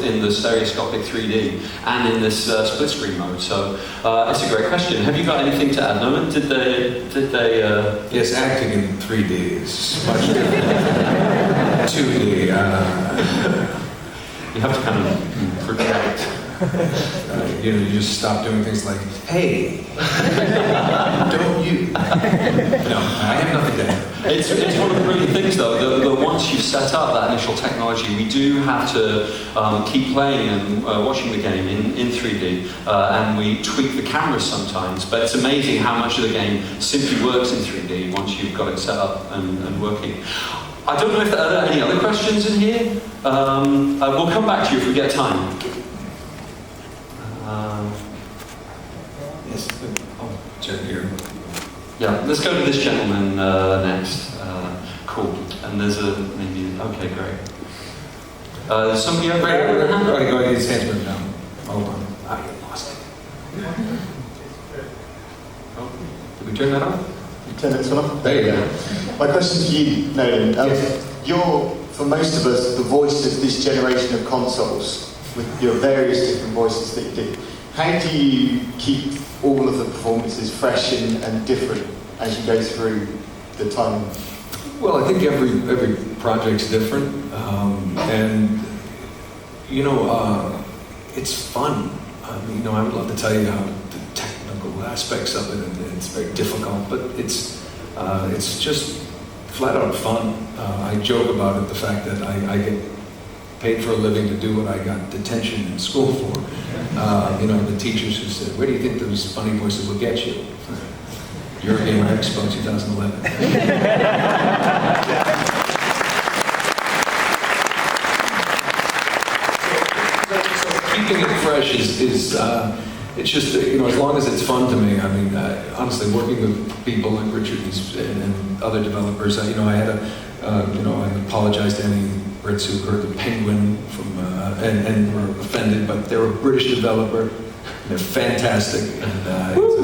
in the stereoscopic 3D and in this split screen mode. So it's a great question. Have you got anything to add, Nolan? Did they? Yes, acting in 3D is much different. 2D. You have to kind of project. You just stop doing things like, hey, don't you? No, I have nothing to add. It's one of the brilliant things, though, that once you've set up that initial technology, we do have to keep playing and watching the game in 3D, and we tweak the cameras sometimes, but it's amazing how much of the game simply works in 3D once you've got it set up and working. I don't know if there are any other questions in here. We'll come back to you if we get time. Yes. Oh, check here. Yeah, let's go to this gentleman next. Cool. And there's maybe. Okay, great. There's somebody over here. Go ahead, his hands moved down. Hold on. I lost it. Oh, did we turn that off? Turn this one off. There you go. My question to you, Nolan. You're, for most of us, the voice of this generation of consoles, with your various different voices that you do. How do you keep all of the performances fresh and different as you go through the time? Well, I think every project's different, and it's fun. I would love to tell you how the technical aspects of it, and it's very difficult, but it's just flat out fun. I joke about it, the fact that I get paid for a living to do what I got detention in school for. The teachers who said, where do you think those funny voices will get you? EuroGamer Expo 2011. So keeping it fresh is it's just, as long as it's fun to me. I mean, honestly, working with people like Richard and other developers, I apologize to any Brits who heard the Penguin from and were offended, but they're a British developer. They're fantastic, and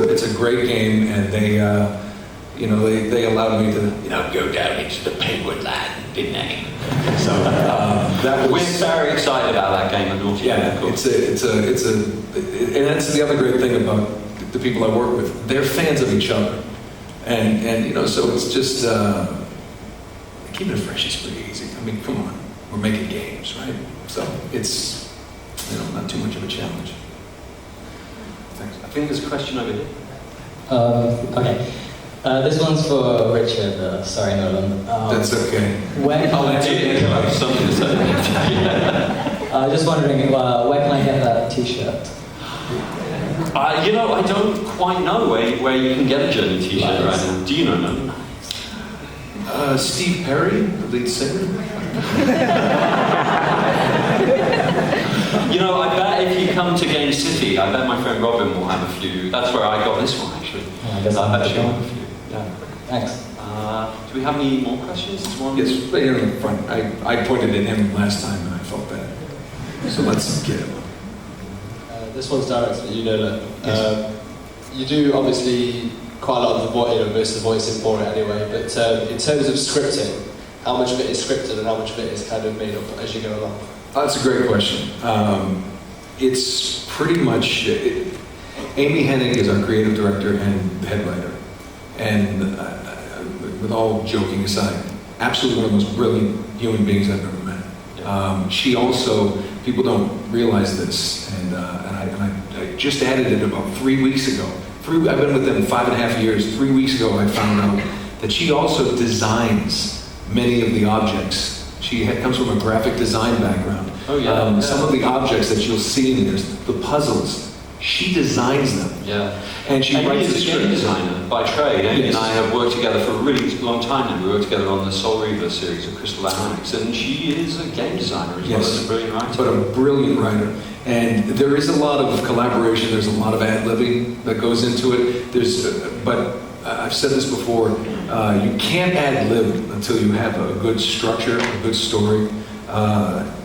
it's a great game, and they allowed me to go down into the Penguin land, didn't they? So we're very excited about that game at Naughty. Yeah, and that's the other great thing about the people I work with. They're fans of each other, and so it's just keeping it fresh is pretty easy. I mean, come on, we're making games, right? So it's not too much of a challenge. Thanks. I think there's a question over here. Okay. This one's for Richard. Sorry, Nolan. That's okay. I'll let you have something to say. Just wondering, where can I get that T-shirt? I don't quite know where you can get a Journey T-shirt right now. Do you know, Nolan? Steve Perry, the lead singer. I bet if you come to Game City, I bet my friend Robin will have a few. That's where I got this one, actually. I bet she'll have a few. Yeah. Thanks. Do we have any more questions? Yes, right here in the front. I pointed at him last time and I felt bad. So let's get him. This one's directed at you, Nolan. Yes. You do obviously quite a lot of the voice, most of the voicing for it anyway, but in terms of scripting, how much of it is scripted and how much of it is kind of made up as you go along? That's a great question. It's pretty much... Amy Hennig is our creative director and head writer. And with all joking aside, absolutely one of the most brilliant human beings I've ever met. She also, people don't realize this, and I just added it about 3 weeks ago. I've been with them 5.5 years. 3 weeks ago I found out that she also designs many of the objects. She comes from a graphic design background. Oh yeah. Some of the objects that you'll see in there, the puzzles, she designs them. Yeah. And she writes the is a game designer by trade. Amy and I have worked together for a really long time now. We worked together on the Soul Reaver series of Crystal Dynamics, and she is a game designer as well as a brilliant writer. But a brilliant writer. And there is a lot of collaboration, there's a lot of ad-libbing that goes into it. But I've said this before, you can't ad-lib until you have a good structure, a good story.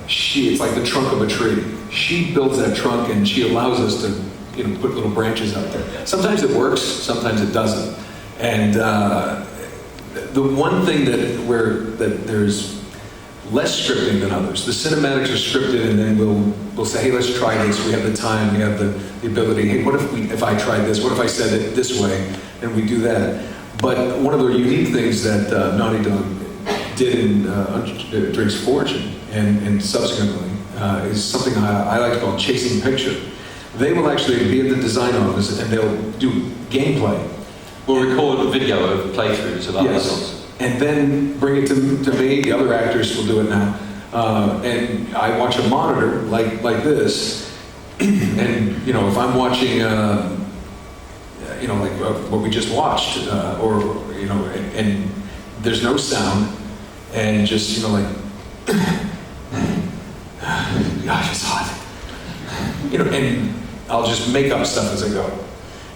It's like the trunk of a tree. She builds that trunk and she allows us to put little branches out there. Sometimes it works, sometimes it doesn't. And the one thing that there's less scripting than others. The cinematics are scripted, and then we'll say, hey, let's try this. We have the time, we have the ability. Hey, what if I tried this? What if I said it this way? And we do that. But one of the unique things that Naughty Dog did in Drake's Fortune and subsequently is something I like to call chasing picture. They will actually be at the design office and they'll do gameplay. We'll record a video of playthroughs of other Yes. songs. And then bring it to me. The other actors will do it now. And I watch a monitor like this. And, you know, if I'm watching, you know, like what we just watched, or, you know, and there's no sound, and just, you know, like, gosh, it's hot. You know, and I'll just make up stuff as I go.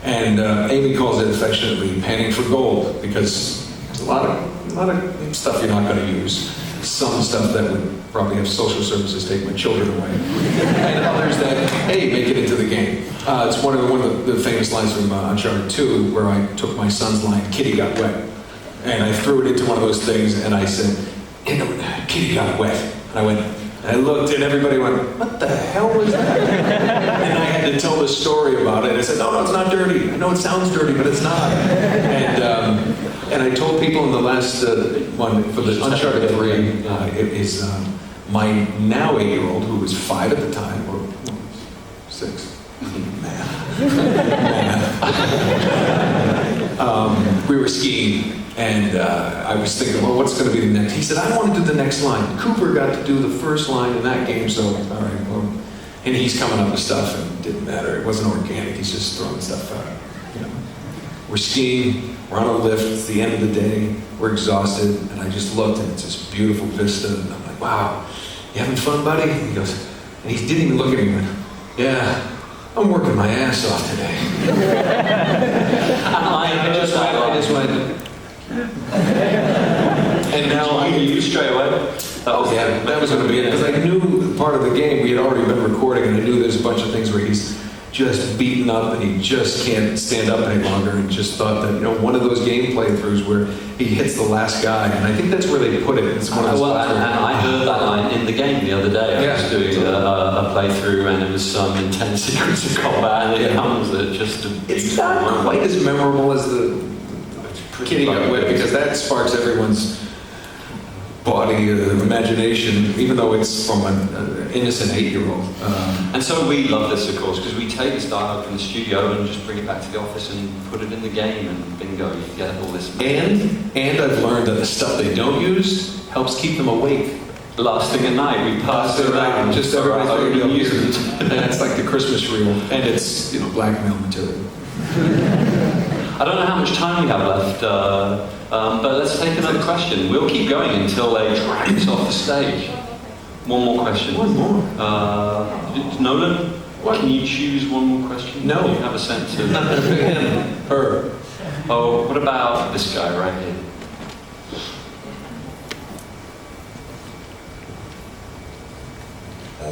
And Amy calls it affectionately panning for gold, because there's a lot of stuff you're not going to use. Some stuff that would probably have social services take my children away, and others that, hey, make it into the game. It's one of the famous lines from Uncharted 2, where I took my son's line, "Kitty got wet," and I threw it into one of those things, and I said, "Kitty got wet," and I went. I looked and everybody went, what the hell was that? And I had to tell the story about it. I said, no, it's not dirty. I know it sounds dirty, but it's not. And I told people in the last one, for the Uncharted 3, it is my now 8-year-old, who was 5 at the time, or 6. We were skiing. And I was thinking, well, what's going to be the next? He said, I want to do the next line. Cooper got to do the first line in that game, so all right, well, and he's coming up with stuff, and it didn't matter. It wasn't organic. He's just throwing stuff out. You know, we're skiing. We're on a lift. It's the end of the day. We're exhausted, and I just looked, and it's this beautiful vista, and I'm like, wow, you having fun, buddy? And he goes, and he didn't even look at me. He went, yeah. I'm working my ass off today. I just went. And now I knew straight away. Oh yeah, that was going to be it. Because I knew part of the game, we had already been recording, and I knew there's a bunch of things where he's just beaten up and he just can't stand up any longer, and just thought that, you know, one of those game playthroughs where he hits the last guy, and I think that's where they put it. It's one of those and I heard that line in the game the other day. I was doing a playthrough, and it was some intense sequence of combat, and it comes at just it's not quite as memorable as the Kitty got wet, because that sparks everyone's body, imagination, even though it's from an innocent 8-year-old. And so we love this, of course, because we take this dialogue from the studio and just bring it back to the office and put it in the game, and bingo, you get all this. And I've learned that the stuff they don't use helps keep them awake. Last thing at night, we pass it around, just for our everybody's own very amusement. And it's like the Christmas reel, and it's, you know, blackmail material. I don't know how much time we have left, but let's take another question. We'll keep going until they drag us off the stage. One more question. One more. Nolan, can you choose one more question? No. Do you have a sense of... Him. Her. Oh, what about this guy right here?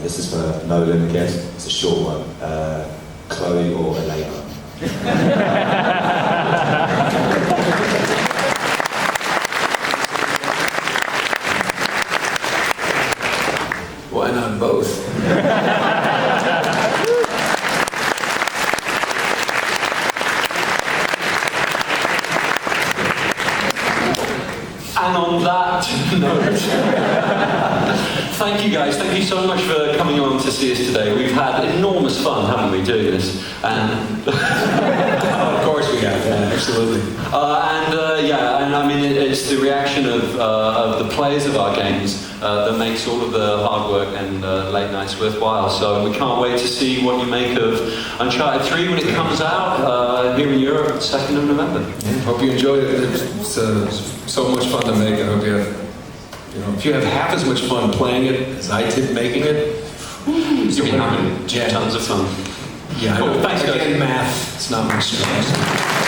This is for Nolan again. It's a short one. Chloe or Elena? Why not both? And on that note, thank you guys. Thank you so much for coming on to see us today. We've had enormous fun, haven't we, doing this? And Of course we have. Yeah, absolutely. And I mean, it's the reaction of the players of our games that makes all of the hard work and late nights worthwhile. So we can't wait to see what you make of Uncharted 3 when it comes out here in Europe, 2nd of November. Yeah, hope you enjoyed it. It's so much fun to make. I hope you have, you know, if you have half as much fun playing it as I did making it, You'll be having yeah, tons of fun. Yeah, Cool. Thanks, guys. Again, math. It's not my strength.